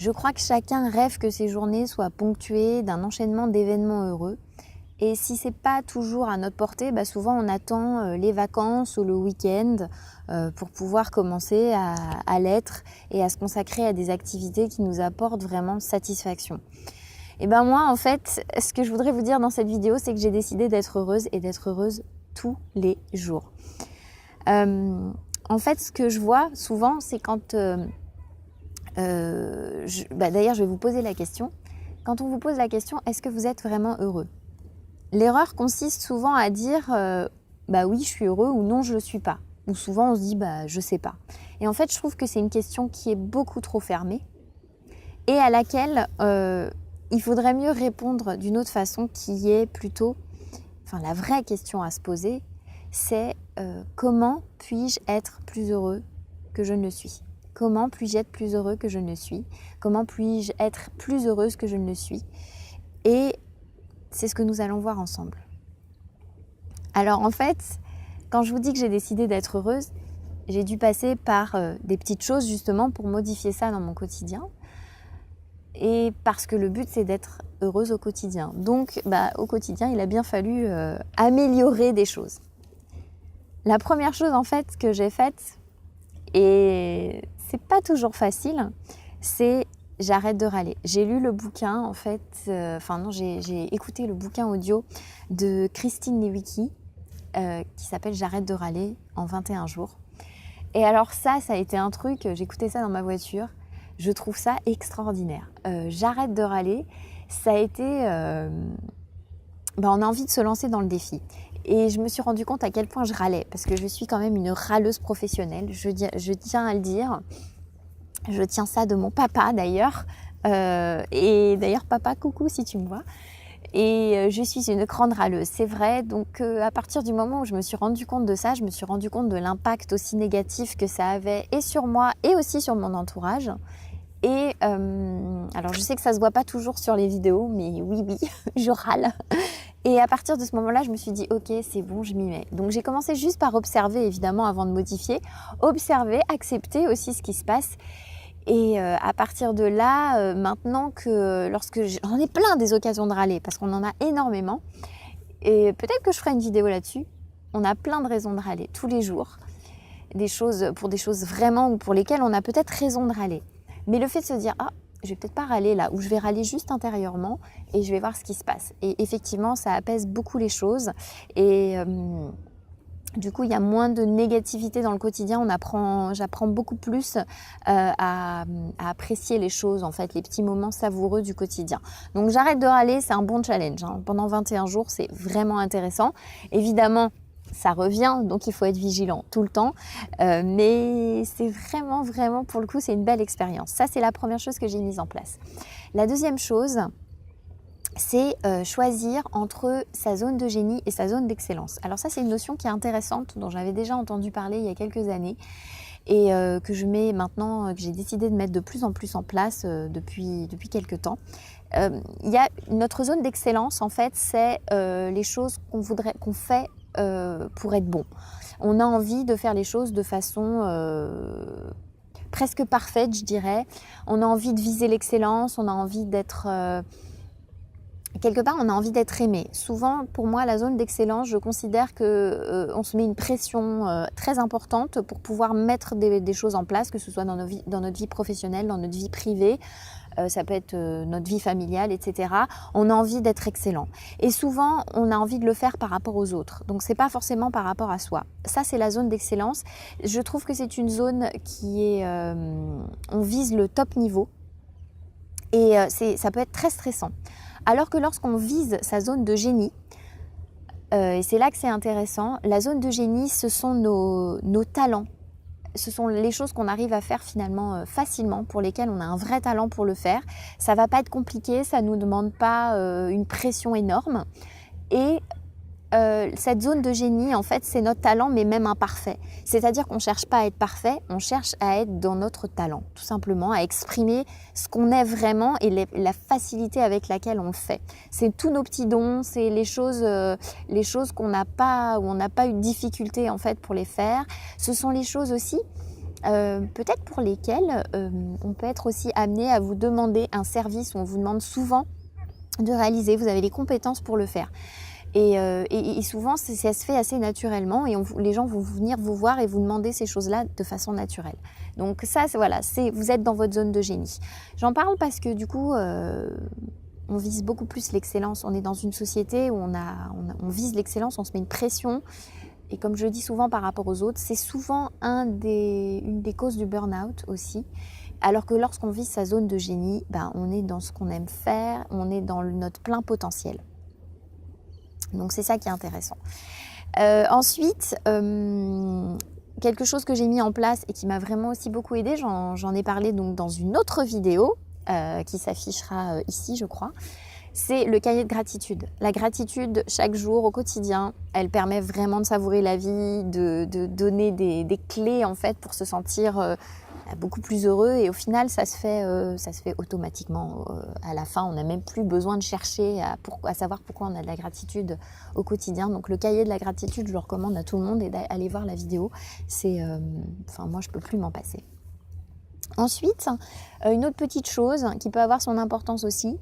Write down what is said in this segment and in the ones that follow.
Je crois que chacun rêve que ses journées soient ponctuées d'un enchaînement d'événements heureux. Et si c'est pas toujours à notre portée, souvent on attend les vacances ou le week-end pour pouvoir commencer à l'être et à se consacrer à des activités qui nous apportent vraiment satisfaction. Et moi, en fait, ce que je voudrais vous dire dans cette vidéo, c'est que j'ai décidé d'être heureuse et d'être heureuse tous les jours. En fait, ce que je vois souvent, c'est quand... d'ailleurs, je vais vous poser la question. Quand on vous pose la question, est-ce que vous êtes vraiment heureux ? L'erreur consiste souvent à dire oui, je suis heureux ou non, je ne le suis pas. Ou souvent, on se dit je ne sais pas. Et en fait, je trouve que c'est une question qui est beaucoup trop fermée et à laquelle il faudrait mieux répondre d'une autre façon qui est plutôt... la vraie question à se poser, c'est comment puis-je être plus heureux que je ne le suis ? Comment puis-je être plus heureux que je ne le suis ? Comment puis-je être plus heureuse que je ne le suis ? Et c'est ce que nous allons voir ensemble. Alors en fait, quand je vous dis que j'ai décidé d'être heureuse, j'ai dû passer par des petites choses justement pour modifier ça dans mon quotidien. Et parce que le but, c'est d'être heureuse au quotidien. Donc, au quotidien, il a bien fallu améliorer des choses. La première chose en fait que j'ai faite, et c'est pas toujours facile, c'est j'arrête de râler. J'ai lu le bouquin en fait, j'ai écouté le bouquin audio de Christine Lewicki qui s'appelle J'arrête de râler en 21 jours. Et alors ça a été un truc, j'écoutais ça dans ma voiture, je trouve ça extraordinaire. J'arrête de râler, ça a été... on a envie de se lancer dans le défi. Et je me suis rendu compte à quel point je râlais, parce que je suis quand même une râleuse professionnelle, je tiens à le dire. Je tiens ça de mon papa d'ailleurs. Et d'ailleurs, papa, coucou si tu me vois. Et je suis une grande râleuse, c'est vrai. Donc à partir du moment où je me suis rendu compte de ça, je me suis rendu compte de l'impact aussi négatif que ça avait et sur moi et aussi sur mon entourage. Et alors je sais que ça se voit pas toujours sur les vidéos, mais oui, je râle. Et à partir de ce moment-là, je me suis dit ok, c'est bon, je m'y mets. Donc j'ai commencé juste par observer évidemment avant de modifier, observer, accepter aussi ce qui se passe. Et à partir de là, maintenant que lorsque j'en ai plein des occasions de râler, parce qu'on en a énormément, et peut-être que je ferai une vidéo là-dessus, on a plein de raisons de râler tous les jours, pour des choses vraiment ou pour lesquelles on a peut-être raison de râler. Mais le fait de se dire je vais peut-être pas râler là, ou je vais râler juste intérieurement et je vais voir ce qui se passe. Et effectivement, ça apaise beaucoup les choses et du coup, il y a moins de négativité dans le quotidien. J'apprends beaucoup plus à apprécier les choses, en fait, les petits moments savoureux du quotidien. Donc, j'arrête de râler, c'est un bon challenge. Pendant 21 jours, c'est vraiment intéressant. Évidemment, ça revient, donc il faut être vigilant tout le temps. Mais c'est vraiment, vraiment, pour le coup, c'est une belle expérience. Ça, c'est la première chose que j'ai mise en place. La deuxième chose, c'est choisir entre sa zone de génie et sa zone d'excellence. Alors ça, c'est une notion qui est intéressante, dont j'avais déjà entendu parler il y a quelques années et que je mets maintenant, que j'ai décidé de mettre de plus en plus en place depuis quelques temps. Il y a notre zone d'excellence, en fait, c'est les choses qu'on fait pour être bon. On a envie de faire les choses de façon... presque parfaite, je dirais. On a envie de viser l'excellence, on a envie d'être... quelque part, on a envie d'être aimé. Souvent, pour moi, la zone d'excellence, je considère qu'on se met une pression très importante pour pouvoir mettre des choses en place, que ce soit dans notre vie professionnelle, dans notre vie privée, ça peut être notre vie familiale, etc. On a envie d'être excellent. Et souvent, on a envie de le faire par rapport aux autres. Donc, c'est pas forcément par rapport à soi. Ça, c'est la zone d'excellence. Je trouve que c'est une zone qui est... on vise le top niveau. Et ça peut être très stressant. Alors que lorsqu'on vise sa zone de génie, et c'est là que c'est intéressant, la zone de génie, ce sont nos talents. Ce sont les choses qu'on arrive à faire finalement facilement, pour lesquelles on a un vrai talent pour le faire. Ça ne va pas être compliqué, ça ne nous demande pas une pression énorme. Et cette zone de génie, en fait, c'est notre talent, mais même imparfait. C'est-à-dire qu'on ne cherche pas à être parfait, on cherche à être dans notre talent, tout simplement, à exprimer ce qu'on est vraiment et la facilité avec laquelle on le fait. C'est tous nos petits dons, c'est les choses qu'on n'a pas, où on n'a pas eu de difficulté, en fait, pour les faire. Ce sont les choses aussi peut-être pour lesquels on peut être aussi amené à vous demander un service où on vous demande souvent de réaliser, vous avez les compétences pour le faire. Et souvent, ça se fait assez naturellement et les gens vont venir vous voir et vous demander ces choses-là de façon naturelle. Donc ça, voilà, vous êtes dans votre zone de génie. J'en parle parce que du coup, on vise beaucoup plus l'excellence. On est dans une société où on vise l'excellence, on se met une pression. Et comme je le dis souvent par rapport aux autres, c'est souvent une des causes du burn-out aussi. Alors que lorsqu'on vise sa zone de génie, on est dans ce qu'on aime faire, on est dans notre plein potentiel. Donc c'est ça qui est intéressant. Ensuite, quelque chose que j'ai mis en place et qui m'a vraiment aussi beaucoup aidé, j'en ai parlé donc dans une autre vidéo qui s'affichera ici, je crois. C'est le cahier de gratitude. La gratitude, chaque jour, au quotidien, elle permet vraiment de savourer la vie, de donner des clés en fait pour se sentir beaucoup plus heureux. Et au final, ça se fait automatiquement. À la fin, on n'a même plus besoin de chercher à savoir pourquoi on a de la gratitude au quotidien. Donc le cahier de la gratitude, je le recommande à tout le monde et d'aller voir la vidéo. Moi, je peux plus m'en passer. Ensuite, une autre petite chose qui peut avoir son importance aussi,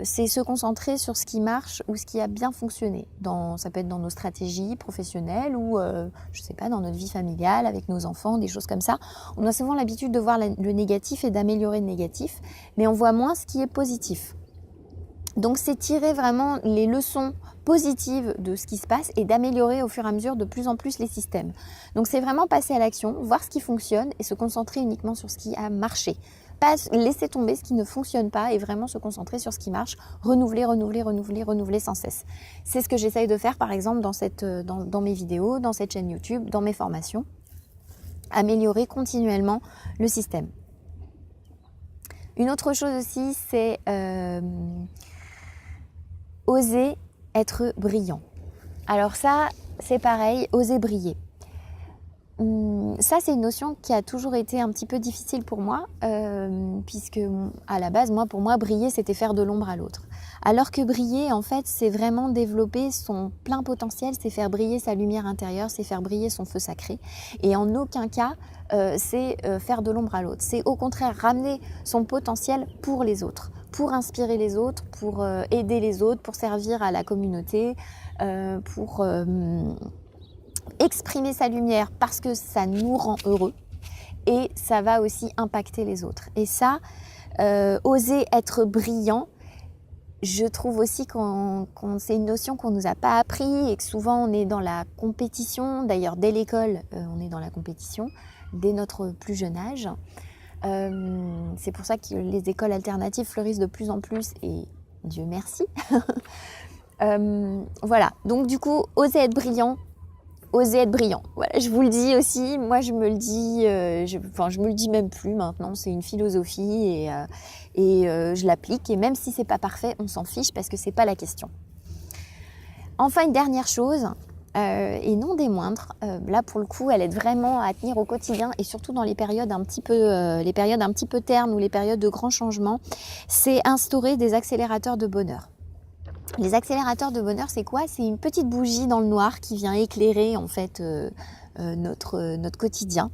c'est se concentrer sur ce qui marche ou ce qui a bien fonctionné. Ça peut être dans nos stratégies professionnelles ou, dans notre vie familiale avec nos enfants, des choses comme ça. On a souvent l'habitude de voir le négatif et d'améliorer le négatif, mais on voit moins ce qui est positif. Donc c'est tirer vraiment les leçons positives de ce qui se passe et d'améliorer au fur et à mesure de plus en plus les systèmes. Donc c'est vraiment passer à l'action, voir ce qui fonctionne et se concentrer uniquement sur ce qui a marché. Pas laisser tomber ce qui ne fonctionne pas et vraiment se concentrer sur ce qui marche, renouveler sans cesse. C'est ce que j'essaye de faire par exemple dans mes vidéos, dans cette chaîne YouTube, dans mes formations. Améliorer continuellement le système. Une autre chose aussi, c'est oser être brillant. Alors ça, c'est pareil, oser briller. Ça, c'est une notion qui a toujours été un petit peu difficile pour moi, puisque à la base, pour moi, briller, c'était faire de l'ombre à l'autre. Alors que briller, en fait, c'est vraiment développer son plein potentiel, c'est faire briller sa lumière intérieure, c'est faire briller son feu sacré. Et en aucun cas, c'est faire de l'ombre à l'autre. C'est au contraire ramener son potentiel pour les autres, pour inspirer les autres, pour aider les autres, pour servir à la communauté, pour exprimer sa lumière parce que ça nous rend heureux et ça va aussi impacter les autres. Et ça, oser être brillant, je trouve aussi que c'est une notion qu'on ne nous a pas appris et que souvent on est dans la compétition. D'ailleurs, dès l'école, on est dans la compétition, dès notre plus jeune âge. C'est pour ça que les écoles alternatives fleurissent de plus en plus et Dieu merci. Voilà, donc du coup, oser être brillant. Voilà, je vous le dis aussi, moi je me le dis, je me le dis même plus maintenant, c'est une philosophie et je l'applique et même si c'est pas parfait, on s'en fiche parce que c'est pas la question. Enfin, une dernière chose, et non des moindres, là pour le coup elle aide vraiment à tenir au quotidien et surtout dans les périodes un petit peu ternes ou les périodes de grands changements, c'est instaurer des accélérateurs de bonheur. Les accélérateurs de bonheur, c'est quoi ? C'est une petite bougie dans le noir qui vient éclairer en fait notre quotidien.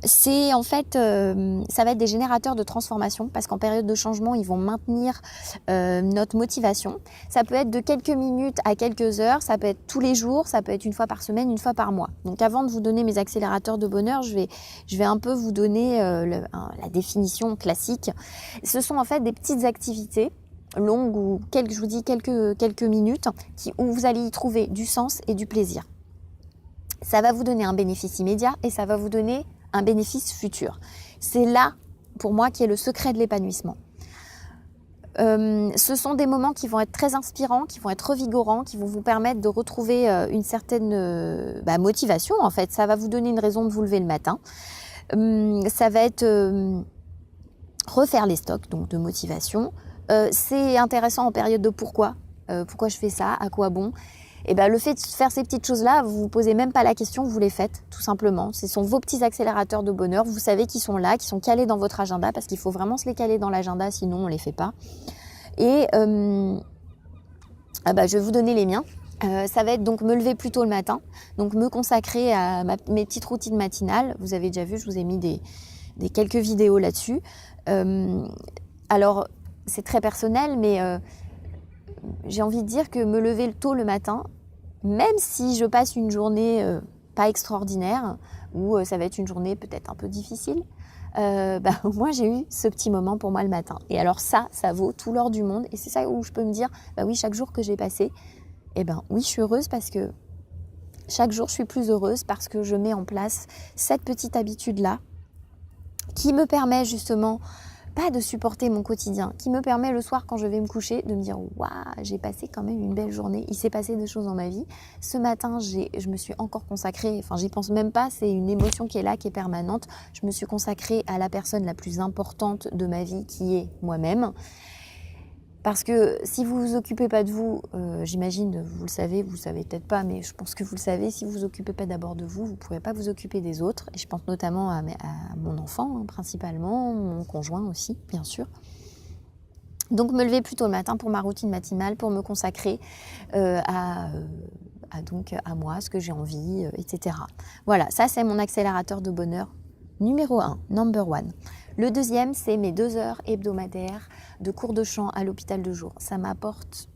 C'est en fait, ça va être des générateurs de transformation parce qu'en période de changement, ils vont maintenir notre motivation. Ça peut être de quelques minutes à quelques heures, ça peut être tous les jours, ça peut être une fois par semaine, une fois par mois. Donc avant de vous donner mes accélérateurs de bonheur, je vais un peu vous donner la définition classique. Ce sont en fait des petites activités longue ou quelques minutes où vous allez y trouver du sens et du plaisir. Ça va vous donner un bénéfice immédiat et ça va vous donner un bénéfice futur. C'est là, pour moi, qui est le secret de l'épanouissement. Ce sont des moments qui vont être très inspirants, qui vont être revigorants, qui vont vous permettre de retrouver une certaine motivation. En fait, ça va vous donner une raison de vous lever le matin. Ça va être refaire les stocks, donc de motivation. C'est intéressant en période de pourquoi je fais ça, à quoi bon. Et le fait de faire ces petites choses-là, vous vous posez même pas la question, vous les faites tout simplement. Ce sont vos petits accélérateurs de bonheur, vous savez qu'ils sont là, qu'ils sont calés dans votre agenda parce qu'il faut vraiment se les caler dans l'agenda, sinon on les fait pas. Et je vais vous donner les miens. Ça va être donc me lever plus tôt le matin, donc me consacrer à mes petites routines matinales. Vous avez déjà vu, je vous ai mis des quelques vidéos là-dessus. Alors, c'est très personnel, mais j'ai envie de dire que me lever tôt le matin, même si je passe une journée pas extraordinaire, ou ça va être une journée peut-être un peu difficile, au moins j'ai eu ce petit moment pour moi le matin. Et alors ça vaut tout l'or du monde. Et c'est ça où je peux me dire, bah oui, chaque jour que j'ai passé, oui, je suis heureuse parce que chaque jour, je suis plus heureuse parce que je mets en place cette petite habitude-là qui me permet justement pas de supporter mon quotidien, qui me permet le soir quand je vais me coucher de me dire « Waouh, j'ai passé quand même une belle journée, il s'est passé des choses dans ma vie. » Ce matin, je me suis encore consacrée, enfin j'y pense même pas, c'est une émotion qui est là, qui est permanente. Je me suis consacrée à la personne la plus importante de ma vie qui est moi-même. Parce que si vous vous occupez pas de vous, j'imagine, vous le savez peut-être pas, mais je pense que vous le savez, si vous vous occupez pas d'abord de vous, vous pourrez pas vous occuper des autres. Et je pense notamment à mon enfant, hein, principalement, mon conjoint aussi, bien sûr. Donc me lever plus tôt le matin pour ma routine matinale, pour me consacrer à moi, ce que j'ai envie, etc. Voilà, ça c'est mon accélérateur de bonheur numéro 1, number 1. Le deuxième, c'est mes 2 heures hebdomadaires de cours de chant à l'hôpital de jour. Ça m'apporte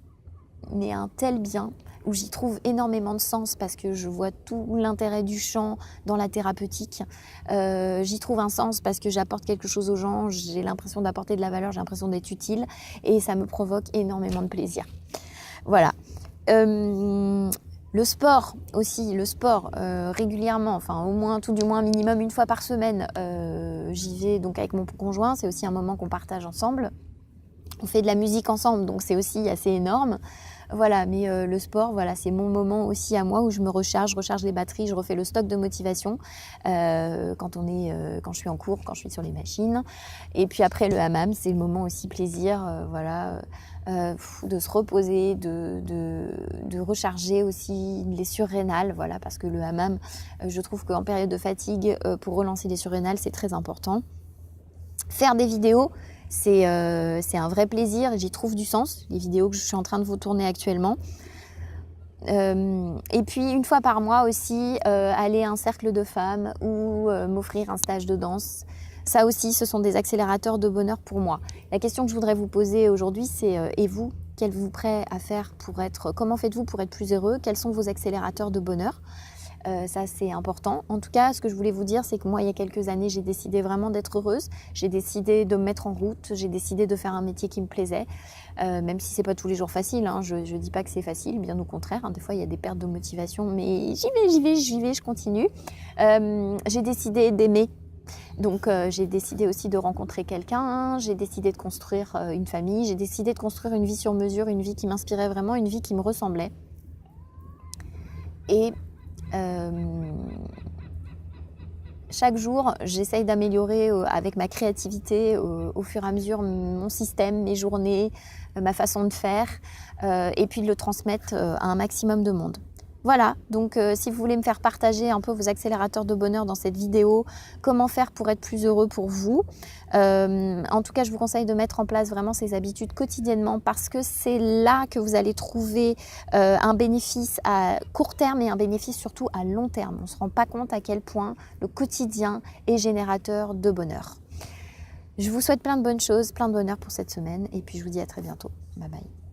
un tel bien, où j'y trouve énormément de sens parce que je vois tout l'intérêt du chant dans la thérapeutique. J'y trouve un sens parce que j'apporte quelque chose aux gens, j'ai l'impression d'apporter de la valeur, j'ai l'impression d'être utile et ça me provoque énormément de plaisir. Voilà. Le sport aussi, régulièrement, enfin au moins, tout du moins minimum une fois par semaine, j'y vais donc avec mon conjoint, c'est aussi un moment qu'on partage ensemble. On fait de la musique ensemble, donc c'est aussi assez énorme. Voilà, mais le sport, voilà, c'est mon moment aussi à moi où je me recharge les batteries, je refais le stock de motivation quand je suis en cours, quand je suis sur les machines. Et puis après le hammam, c'est le moment aussi plaisir, de se reposer, de recharger aussi les surrénales, voilà, parce que le hammam, je trouve qu'en période de fatigue, pour relancer les surrénales, c'est très important. Faire des vidéos, c'est un vrai plaisir et j'y trouve du sens, les vidéos que je suis en train de vous tourner actuellement. Et puis une fois par mois aussi, aller à un cercle de femmes ou m'offrir un stage de danse. Ça aussi, ce sont des accélérateurs de bonheur pour moi. La question que je voudrais vous poser aujourd'hui, c'est et vous, qu'êtes-vous prêt à faire comment faites-vous pour être plus heureux? Quels sont vos accélérateurs de bonheur? Ça, c'est important. En tout cas, ce que je voulais vous dire, c'est que moi, il y a quelques années, j'ai décidé vraiment d'être heureuse. J'ai décidé de me mettre en route. J'ai décidé de faire un métier qui me plaisait, même si c'est pas tous les jours facile. Hein. Je dis pas que c'est facile, bien au contraire. Hein. Des fois, il y a des pertes de motivation, mais j'y vais, je continue. J'ai décidé d'aimer. Donc, j'ai décidé aussi de rencontrer quelqu'un. J'ai décidé de construire une famille. J'ai décidé de construire une vie sur mesure, une vie qui m'inspirait vraiment, une vie qui me ressemblait. Et chaque jour, j'essaye d'améliorer avec ma créativité au fur et à mesure mon système, mes journées, ma façon de faire et puis de le transmettre à un maximum de monde. Voilà, donc si vous voulez me faire partager un peu vos accélérateurs de bonheur dans cette vidéo, comment faire pour être plus heureux pour vous. En tout cas, je vous conseille de mettre en place vraiment ces habitudes quotidiennement parce que c'est là que vous allez trouver un bénéfice à court terme et un bénéfice surtout à long terme. On ne se rend pas compte à quel point le quotidien est générateur de bonheur. Je vous souhaite plein de bonnes choses, plein de bonheur pour cette semaine et puis je vous dis à très bientôt. Bye bye.